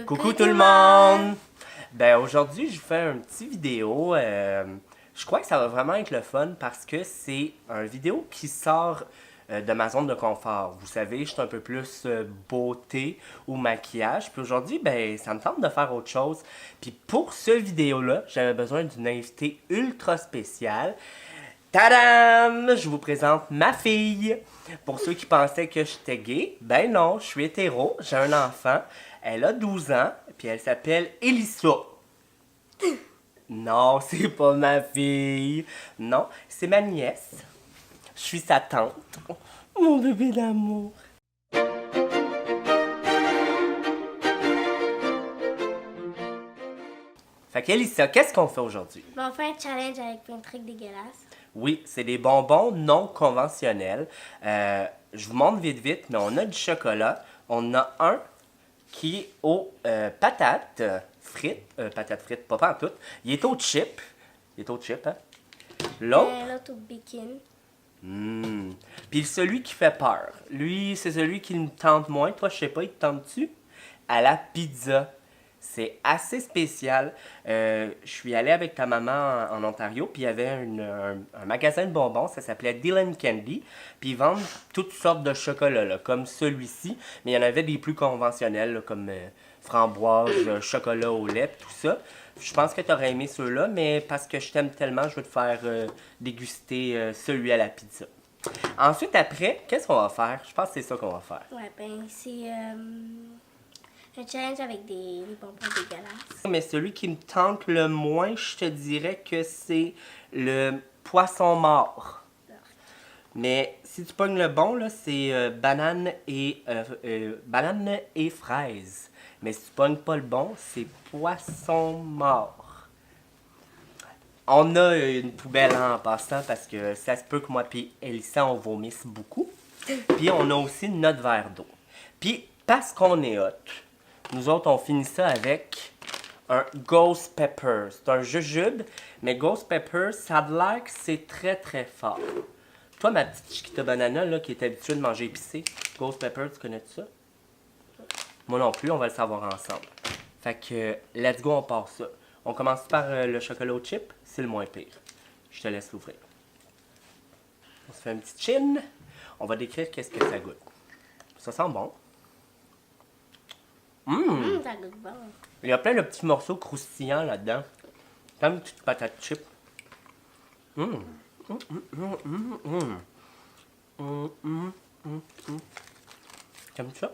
Coucou tout le monde! Ben aujourd'hui, je vous fais un petit vidéo. Je crois que ça va vraiment être le fun parce que c'est une vidéo qui sort de ma zone de confort. Vous savez, je suis un peu plus beauté ou maquillage. Puis aujourd'hui, ben ça me tente de faire autre chose. Puis pour ce vidéo-là, j'avais besoin d'une invitée ultra spéciale. Tadam! Je vous présente ma fille. Pour ceux qui pensaient que j'étais gay, ben non, je suis hétéro, j'ai un enfant. Elle a 12 ans, puis elle s'appelle Elissa. Non, c'est pas ma fille. Non, c'est ma nièce. Je suis sa tante. Mon bébé d'amour. Fait qu'Elissa, qu'est-ce qu'on fait aujourd'hui? On fait un challenge avec plein de trucs dégueulasses. Oui, c'est des bonbons non conventionnels. Je vous montre vite, mais on a du chocolat. On a un qui est aux patates frites, pas en tout. Il est au chip. Hein? L'autre, L'autre au bacon. Puis celui qui fait peur. Lui, c'est celui qui me tente moins. Toi, je sais pas, il te tente-tu? À la pizza. C'est assez spécial. Je suis allé avec ta maman en Ontario, puis il y avait un magasin de bonbons, ça s'appelait Dylan Candy, puis ils vendent toutes sortes de chocolats, là, comme celui-ci, mais il y en avait des plus conventionnels, là, comme framboise, chocolat au lait, tout ça. Je pense que tu aurais aimé ceux-là, mais parce que je t'aime tellement, je vais te faire déguster celui à la pizza. Ensuite, après, qu'est-ce qu'on va faire? Je pense que c'est ça qu'on va faire. Ouais, ben c'est un challenge avec des bonbons dégueulasses. Mais celui qui me tente le moins, je te dirais que c'est le poisson mort. Mais si tu pognes le bon, là, c'est banane et fraise. Mais si tu pognes pas le bon, c'est poisson mort. On a une poubelle en passant parce que ça se peut que moi et Elissa, on vomisse beaucoup. Puis on a aussi notre verre d'eau. Puis parce qu'on est hot, nous autres, on finit ça avec un Ghost Pepper. C'est un jujube, mais Ghost Pepper, ça a l'air que c'est très très fort. Toi, ma petite Chiquita Banana, là, qui est habituée de manger épicé, Ghost Pepper, tu connais ça? Moi non plus, on va le savoir ensemble. Fait que, let's go, on part ça. On commence par le chocolat au chip, c'est le moins pire. Je te laisse l'ouvrir. On se fait un petit chin. On va décrire qu'est-ce que ça goûte. Ça sent bon. Ça goûte bon. Il y a plein de petits morceaux croustillants là-dedans. Comme une petite patate chip. T'aimes ça?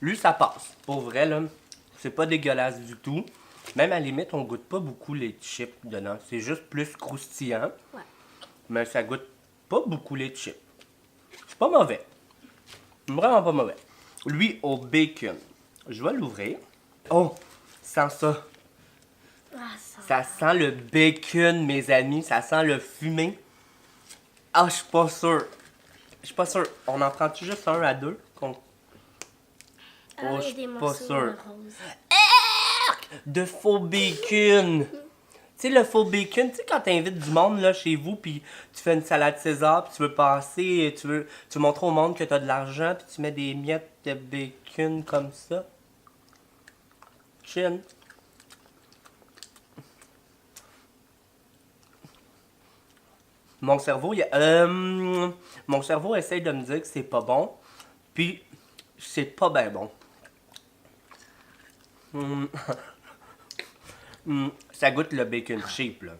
Lui, ça passe. Pour vrai, là, c'est pas dégueulasse du tout. Même à la limite, on goûte pas beaucoup les chips dedans. C'est juste plus croustillant. Ouais. Mais ça goûte pas beaucoup les chips. C'est pas mauvais. Vraiment pas mauvais. Lui, au bacon. Je vais l'ouvrir. Oh, sent ça. Ah, Ça sent le bacon, mes amis. Ça sent le fumé. Ah, je suis pas sûr. Je suis pas sûr. On en prend-tu juste un à deux? Ah, Oh, il y je a suis des pas morceaux sûr. roses. De faux bacon. Tu sais, le faux bacon, tu sais, quand t'invites du monde là, chez vous, puis tu fais une salade César, puis tu veux passer, tu veux montrer au monde que t'as de l'argent, puis tu mets des miettes de bacon comme ça. Chin. Mon cerveau, mon cerveau essaye de me dire que c'est pas bon, puis c'est pas bien bon. Ça goûte le bacon cheap, là.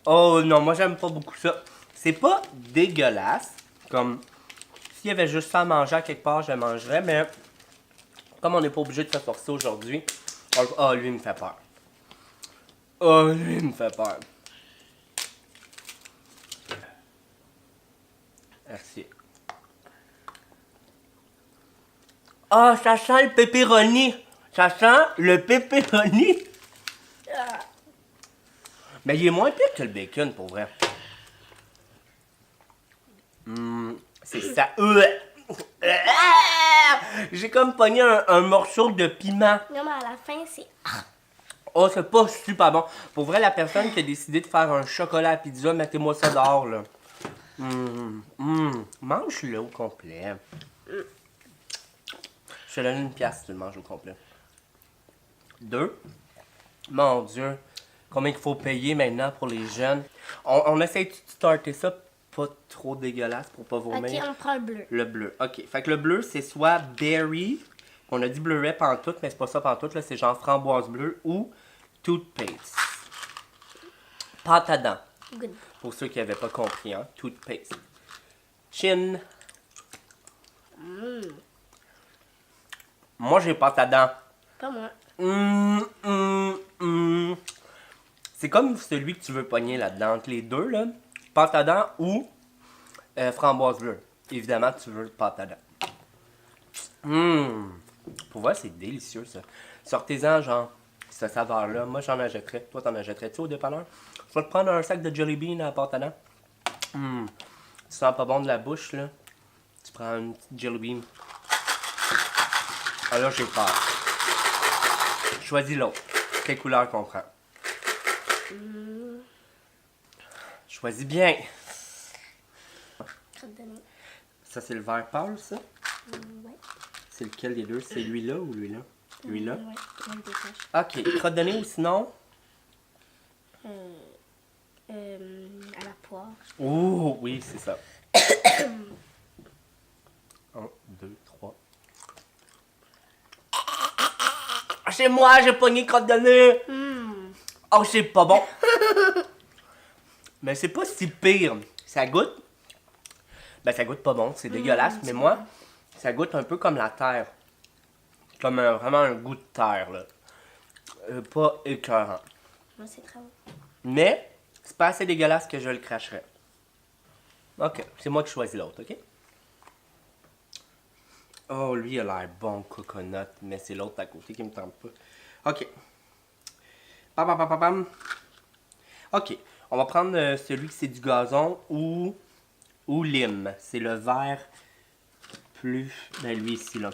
Oh non, moi j'aime pas beaucoup ça. C'est pas dégueulasse. Comme, s'il y avait juste ça à manger à quelque part, je le mangerais, mais comme on n'est pas obligé de se forcer aujourd'hui, oh, lui, il me fait peur. Oh, lui, il me fait peur. Merci. Ah, ça sent le pepperoni. Ça sent le pepperoni. Mais il est moins pire que le bacon, pour vrai. C'est ça. J'ai comme pogné un morceau de piment. Non, mais à la fin, c'est... Oh, c'est pas super bon. Pour vrai, la personne qui a décidé de faire un chocolat à pizza, mettez-moi ça dehors, là. Mange-le au complet. Je te donne une pièce si tu le manges au complet. 2. Mon Dieu. Combien il faut payer maintenant pour les jeunes? On essaie de starter ça pas trop dégueulasse pour pas vomir. Ok, on prend le bleu. Le bleu. OK. Fait que le bleu, c'est soit berry, on a dit bleuet pantoute, mais c'est pas ça pantoute, là, c'est genre framboise bleue, ou toothpaste. Pâte à dents. Good. Pour ceux qui n'avaient pas compris, hein. Toothpaste. Chin. Moi, j'ai pâte à dents. Pas moi. C'est comme celui que tu veux pogner là-dedans, entre les deux, là. Pâte à dents ou framboise bleue. Évidemment, tu veux pâte à dents. Pour voir, c'est délicieux, ça. Sortez-en, genre, cette saveur-là. Moi, j'en achèterais. Toi, t'en achèterais-tu au dépanneur? Tu vas te prendre un sac de Jelly Bean à la pâte à dents. Tu sens pas bon de la bouche, là. Tu prends une petite Jelly Bean. Ah là, j'ai peur. Choisis l'autre. Quelle couleur qu'on prend? Choisis bien. Crotte de nez. Ça, c'est le vert pâle, ça? Ouais. C'est lequel des deux? C'est lui-là ou lui-là? Lui-là? Ouais, même des taches. Ok, crotte de nez ou sinon? À la poire. Oh, oui, c'est ça. 1, 2, 3. Chez moi, j'ai pogné crotte de nez! Oh, c'est pas bon! Mais c'est pas si pire. Ça goûte. Ben, ça goûte pas bon, c'est dégueulasse, mais moi, ça goûte un peu comme la terre. Comme vraiment un goût de terre, là. Pas écœurant. Moi, c'est très bon. Mais, c'est pas assez dégueulasse que je le cracherais. Ok, c'est moi qui choisis l'autre, ok? Oh, lui, il a l'air bon, coconut, mais c'est l'autre à côté qui me tente pas. Ok. Pam, pam, pam, pam, pam. Ok, on va prendre celui qui c'est du gazon ou lime. C'est le vert plus... Ben, lui ici, là.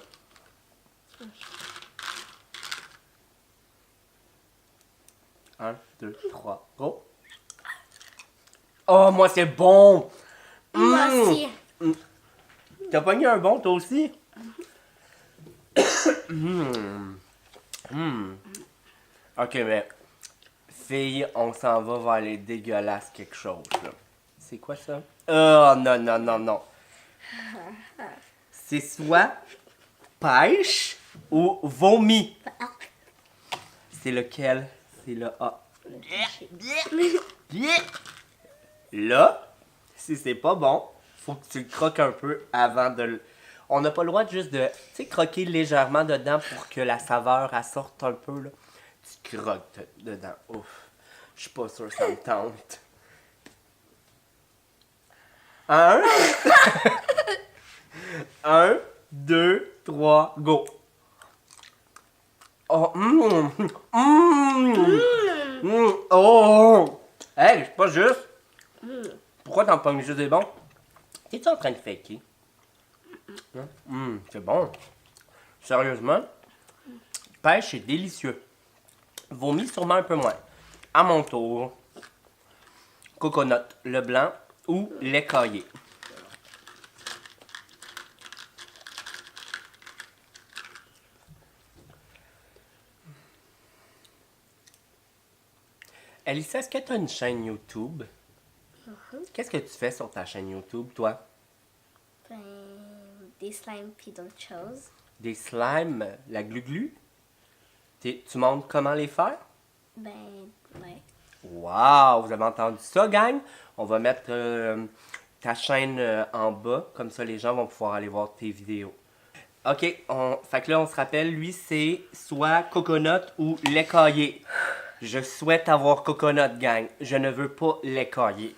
Un, deux, trois, go! Oh, moi, c'est bon! Moi aussi. T'as pogné un bon, toi aussi? Ok, mais... Fille, on s'en va vers les dégueulasses quelque chose, là. C'est quoi ça? Oh, non, non, non, non. C'est soit pêche ou vomi. C'est lequel? C'est le A. Là, si c'est pas bon, faut que tu le croques un peu avant de le... On n'a pas le droit de juste de, tu sais, croquer légèrement dedans pour que la saveur elle sorte un peu, là. Tu croques dedans. Ouf. Je suis pas sûr que ça me tente. Un. 1, 2, 3, go. Oh, oh. Hey, c'est pas juste. Pourquoi t'en pognes juste des bons? T'es-tu en train de faker? C'est bon. Sérieusement? Pêche, c'est délicieux. Vomi, sûrement un peu moins. À mon tour. Coconut, le blanc ou l'écaillé. Elissa, est-ce que tu as une chaîne YouTube? Qu'est-ce que tu fais sur ta chaîne YouTube, toi? Ben, des slimes pis d'autres choses. Des slimes, la glu-glu? Tu montres comment les faire? Ben, ouais. Wow! Vous avez entendu ça, gang? On va mettre ta chaîne en bas, comme ça les gens vont pouvoir aller voir tes vidéos. Ok, fait que là on se rappelle, lui c'est soit coconut ou l'écaillé. Je souhaite avoir coconut, gang. Je ne veux pas l'écaillé.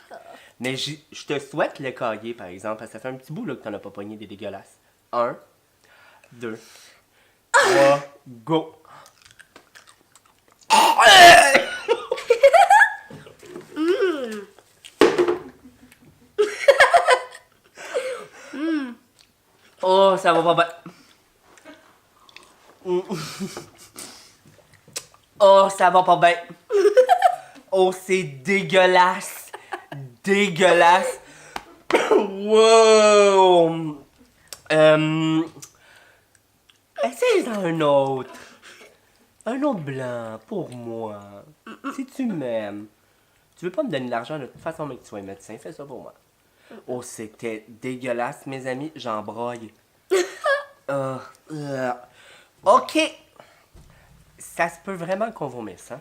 Mais je te souhaite l'écaillé, par exemple, parce que ça fait un petit bout là, que t'en as pas pogné des dégueulasses. 1, 2, 3, go! Oh, ça va pas bien. Oh, ça va pas bien. Oh, c'est dégueulasse. Dégueulasse. Wow. Essaye-en un autre. Un autre blanc, pour moi. Si tu m'aimes. Tu veux pas me donner de l'argent de toute façon, mais que tu sois médecin, fais ça pour moi. Oh, c'était dégueulasse, mes amis. J'en broille. Euh, euh. OK. Ça se peut vraiment qu'on vomisse, hein?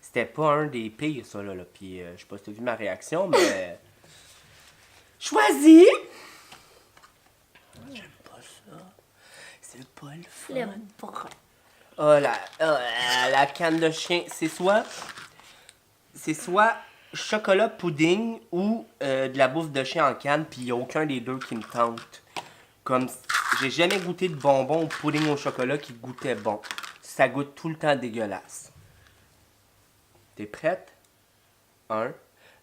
C'était pas un des pires, ça, là. Puis, je sais pas si t'as vu ma réaction, mais... Choisis! J'aime pas ça. C'est pas le fun. Le brun. Oh, la canne de chien. C'est soit chocolat pudding ou de la bouffe de chien en canne, puis il n'y a aucun des deux qui me tente. Comme, j'ai jamais goûté de bonbons ou pudding au chocolat qui goûtait bon. Ça goûte tout le temps dégueulasse. T'es prête? 1,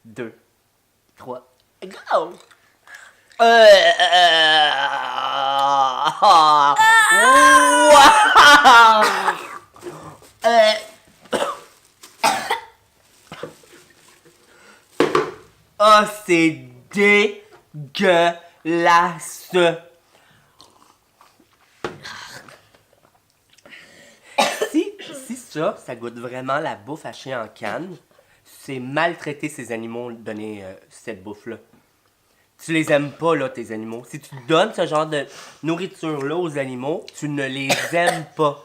2, 3, go! Wow! Oh, c'est dégueulasse! Si ça goûte vraiment la bouffe à chien en canne, c'est maltraiter ces animaux, donner cette bouffe-là. Tu les aimes pas, là, tes animaux. Si tu donnes ce genre de nourriture-là aux animaux, tu ne les aimes pas.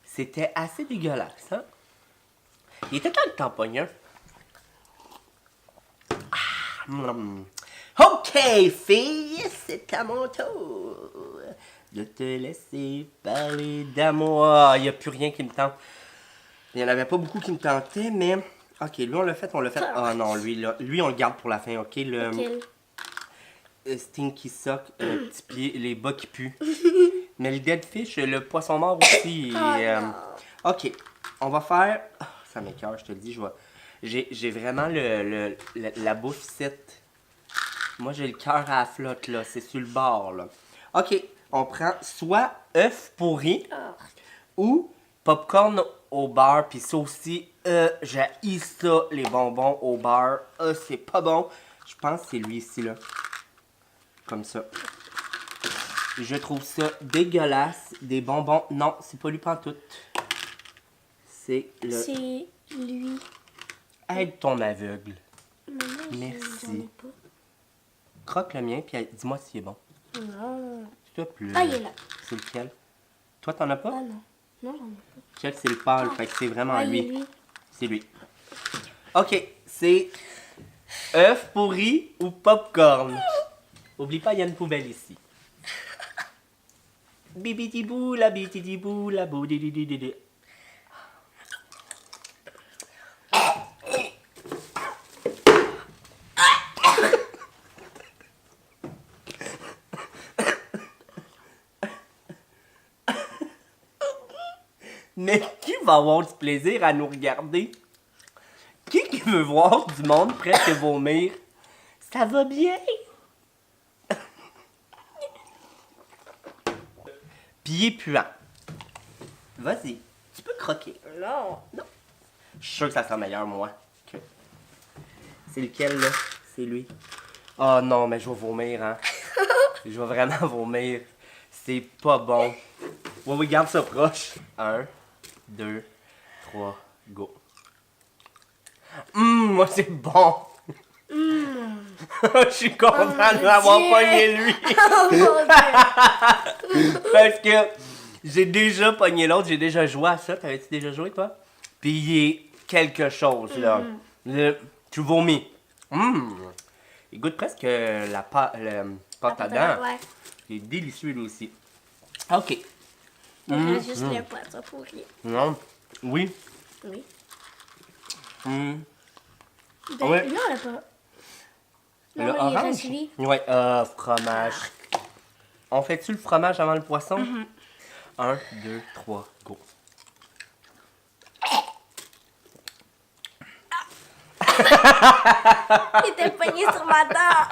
C'était assez dégueulasse, hein? Il était temps que t'en pognes un. OK, fille, c'est à mon tour de te laisser parler d'amour. Il n'y a plus rien qui me tente. Il n'y en avait pas beaucoup qui me tentaient, mais... OK, lui, on l'a fait. Ah non, lui, on le garde pour la fin, OK? Lequel? Stinky Sock, petit pied, les bas qui puent. Mais le Dead Fish, le poisson mort aussi. OK, on va faire... Oh, ça m'écoeure, je te le dis, j'ai vraiment la bouffe site. Moi, j'ai le cœur à la flotte, là. C'est sur le bord, là. OK, on prend soit œuf pourri ou popcorn au beurre. Puis ça aussi, j'haïs ça, les bonbons au beurre. C'est pas bon. Je pense que c'est lui ici, là. Comme ça. Je trouve ça dégueulasse. Des bonbons. Non, c'est pas lui pantoute. C'est le... C'est lui. Aide ton aveugle. Maman, Merci. j'en ai pas. Croque le mien, puis dis-moi s'il est bon. Non. S'il te plaît. Ah, il est là. C'est lequel? Toi, t'en as pas? Ah non. Non, j'en ai pas. Check, c'est le pâle, fait que c'est vraiment Ah, il est lui. lui. C'est lui. OK, c'est œuf pourri ou popcorn. Oublie pas, il y a une poubelle ici. Bibidi-bou, la bibidi-bou, la bou-di-di-di-di-di. Mais qui va avoir du plaisir à nous regarder? Qui veut voir du monde presque vomir? Ça va bien? Pied puant. Vas-y, tu peux croquer. Non. Je suis sûr que ça sent meilleur, moi. Que... C'est lequel, là? C'est lui. Oh non, mais je vais vomir, hein. Je vais vraiment vomir. C'est pas bon. Ouais, oui, garde ça proche. 1, 2, 3, go. Moi, c'est bon. Je suis content de l'avoir Dieu. pogné, lui. Oh mon Dieu. Parce que j'ai déjà pogné l'autre, j'ai déjà joué à ça. T'avais-tu déjà joué, toi? Puis il est quelque chose, là. Tu vomis. Il goûte presque la pâte à dents. Ouais. Il est délicieux, lui aussi. OK. Il reste juste le poisson pourri. Non. Oui. Oui. Hum. Ben, Ouais. non, elle a pas. Non, Le il orange? reste lui. Ouais, fromage. On fait-tu le fromage avant le poisson? 1, 2, 3, go. Il était pogné sur ma dent.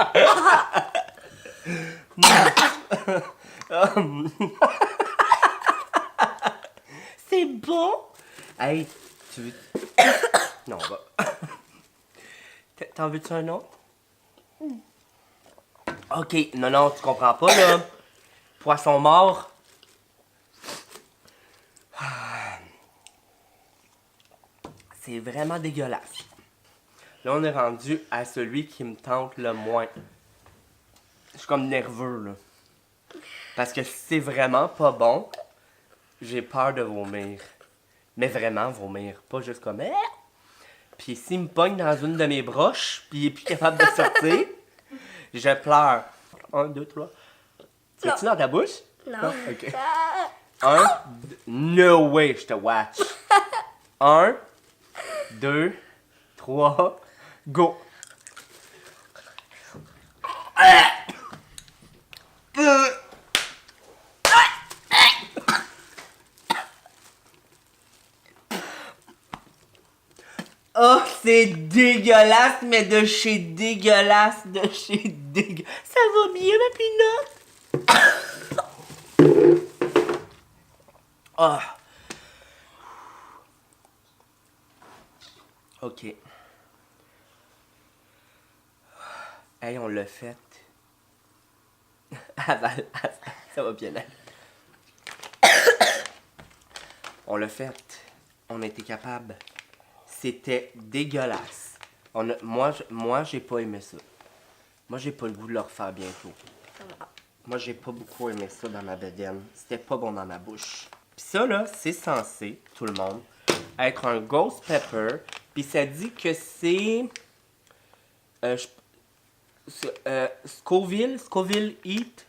C'est bon? Hey, tu veux... Non, on va... T'en veux-tu un autre? OK, non, tu comprends pas, là. Poisson mort, c'est vraiment dégueulasse. Là, on est rendu à celui qui me tente le moins. Je suis comme nerveux, là. Parce que si c'est vraiment pas bon, j'ai peur de vomir. Mais vraiment vomir. Pas juste comme... Puis s'il me pogne dans une de mes broches, puis il est plus capable de sortir, je pleure. 1, 2, 3. C'est-tu dans ta bouche? Non. Ok. 1, no way, je te watch. 1, 2, 3, go. Oh, c'est dégueulasse, mais de chez dégueulasse, de chez dégueulasse. Ça va bien, ma pinotte? Ah. Ok. Hey, on l'a fait. Aval, ça va bien aller. On l'a fait. On a été capable. C'était dégueulasse. Moi, j'ai pas aimé ça. Moi, j'ai pas le goût de le refaire bientôt. Moi, j'ai pas beaucoup aimé ça dans ma bedaine. C'était pas bon dans ma bouche. Puis ça, là, c'est censé, tout le monde, être un ghost pepper. Puis ça dit que c'est... Scoville Heat.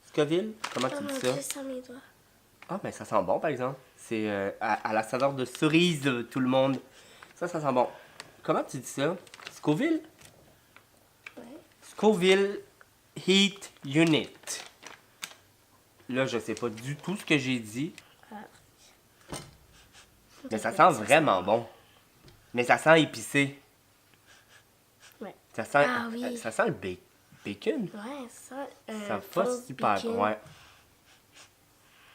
Scoville? Comment tu dis ça? Dieu, ça mes doigts. Ah, mais ça sent bon, par exemple. C'est à la saveur de cerise, tout le monde. Ça sent bon. Comment tu dis ça? Scoville? Ouais. Scoville Heat Unit. Là, je sais pas du tout ce que j'ai dit. Mais ça sent vraiment bon. Mais ça sent épicé. Ouais. Ça sent, Ah oui. ça sent le bacon. Ouais, ça. Ça va super bacon. bon. Ouais.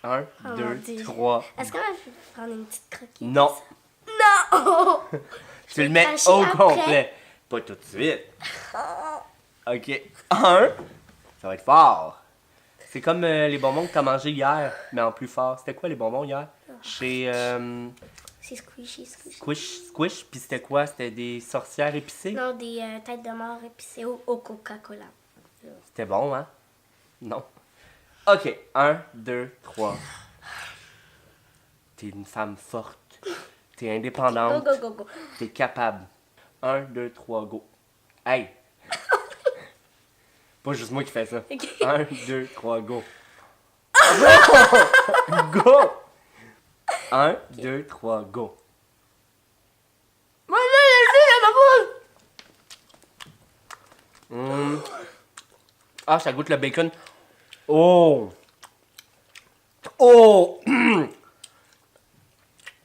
1, Oh mon 2, Dieu. 3. Est-ce que je vais prendre une petite croquette? Non. Non! Tu le mets cracher au après. complet. Pas tout de suite. Ok. 1. Ça va être fort. C'est comme les bonbons que t'as mangé hier, mais en plus fort. C'était quoi les bonbons hier? Chez C'est squishy. Squish. Puis c'était quoi? C'était des sorcières épicées? Non, des têtes de mort épicées au Coca-Cola. C'était bon, hein? Non. Ok. 1, 2, 3. T'es une femme forte. T'es indépendante. Go. T'es capable. 1, 2, 3, go. Hey! Pas juste moi qui fais ça. Ok. 1, 2, 3, go. Go! 1, 2, 3, go. Moi, Ah, ça goûte le bacon. Oh! Oh!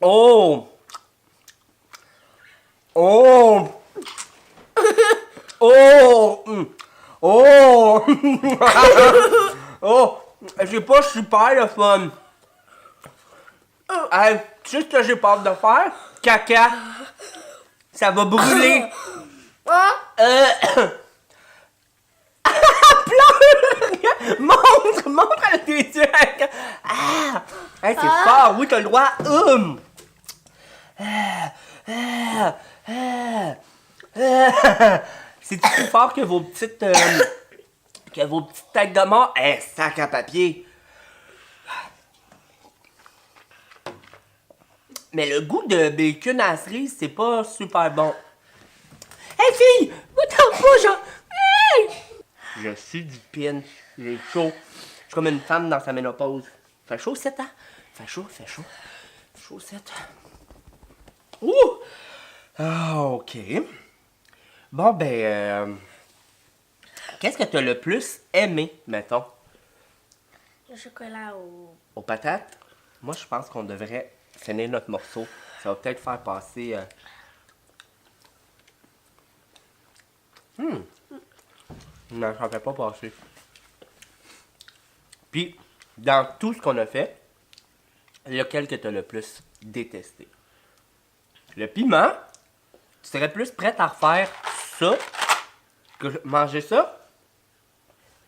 Oh! Oh! Oh! Oh! Oh! J'ai pas super le fun. Hey, tu sais ce que j'ai peur de faire? Caca. Ça va brûler. Pleure! Montre avec tes yeux. Ah! Hey, c'est fort. Oui, t'as le droit. C'est plus fort que vos petites têtes de mort. Sac à papier. Mais le goût de bacon à la cerise, c'est pas super bon. Hey fille! M'attends pas, genre. Hey! Je suis du pin. J'ai chaud. Je suis comme une femme dans sa ménopause. Fait chaud, 7 ans. Fait chaud. Chaud, 7. Ouh! Ah, ok. Bon, ben. Qu'est-ce que t'as le plus aimé, mettons? Le chocolat Aux patates? Moi, je pense qu'on devrait finir notre morceau. Ça va peut-être faire passer. Non, ça ne fait pas passer. Puis, dans tout ce qu'on a fait, lequel que tu as le plus détesté? Le piment, tu serais plus prête à refaire ça que manger ça?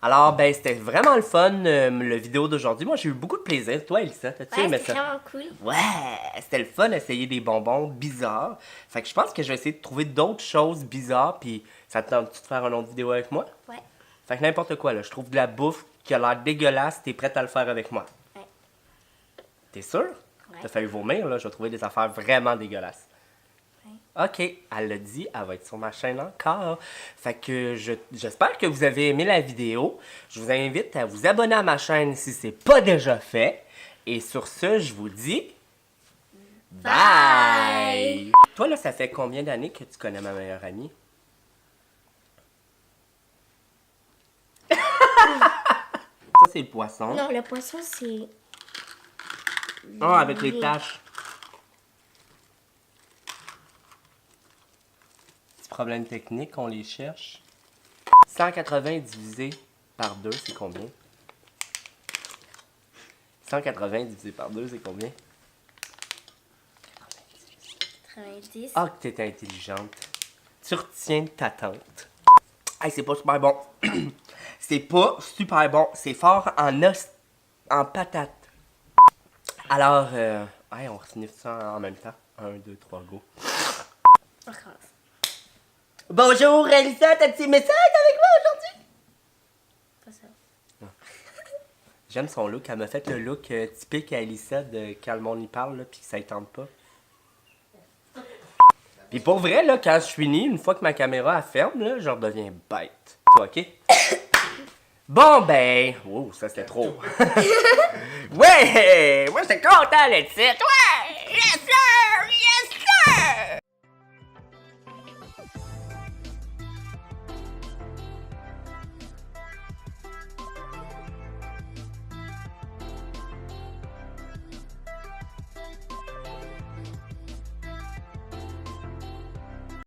Alors, ben, c'était vraiment le fun, le vidéo d'aujourd'hui. Moi, j'ai eu beaucoup de plaisir. Toi, Elisa, t'as-tu Ouais, aimé c'était ça? vraiment cool. Ouais, c'était le fun d'essayer des bonbons bizarres. Fait que je pense que je vais essayer de trouver d'autres choses bizarres, puis ça te tente-tu de faire une autre vidéo avec moi? Ouais. Fait que n'importe quoi, là. Je trouve de la bouffe qui a l'air dégueulasse, t'es prête à le faire avec moi. Ouais. T'es sûr? Ouais. T'as failli vomir, là. Je vais trouver des affaires vraiment dégueulasses. Ouais. Ok, elle l'a dit, elle va être sur ma chaîne encore. Fait que j'espère que vous avez aimé la vidéo. Je vous invite à vous abonner à ma chaîne si c'est pas déjà fait. Et sur ce, je vous dis... Bye! Toi, là, ça fait combien d'années que tu connais ma meilleure amie? Ça, c'est le poisson. Non, le poisson, c'est... Ah, avec les taches. Petit problème technique, on les cherche. 180 divisé par 2, c'est combien? 180 divisé par 2, c'est combien? 90. Ah, que t'es intelligente. Tu retiens ta tante. Hey, c'est pas super bon. C'est pas super bon. C'est fort en os, en patate. Alors, hey, on finit ça en même temps. 1, 2, 3, go. On recommence. Bonjour, Elisa, t'as-tu aimé ça être avec moi aujourd'hui? Pas ça. J'aime son look. Elle m'a fait le look typique à Elisa de quand le monde y parle, là, pis que ça ne tente pas. Pis pour vrai, là, quand je finis, une fois que ma caméra elle ferme, là, je redeviens bête. Toi, ok? Bon, ben... Oh, ça c'était trop. Ouais! Moi, j'étais content d'être ici. Ouais! Yes, sir! Yes, sir!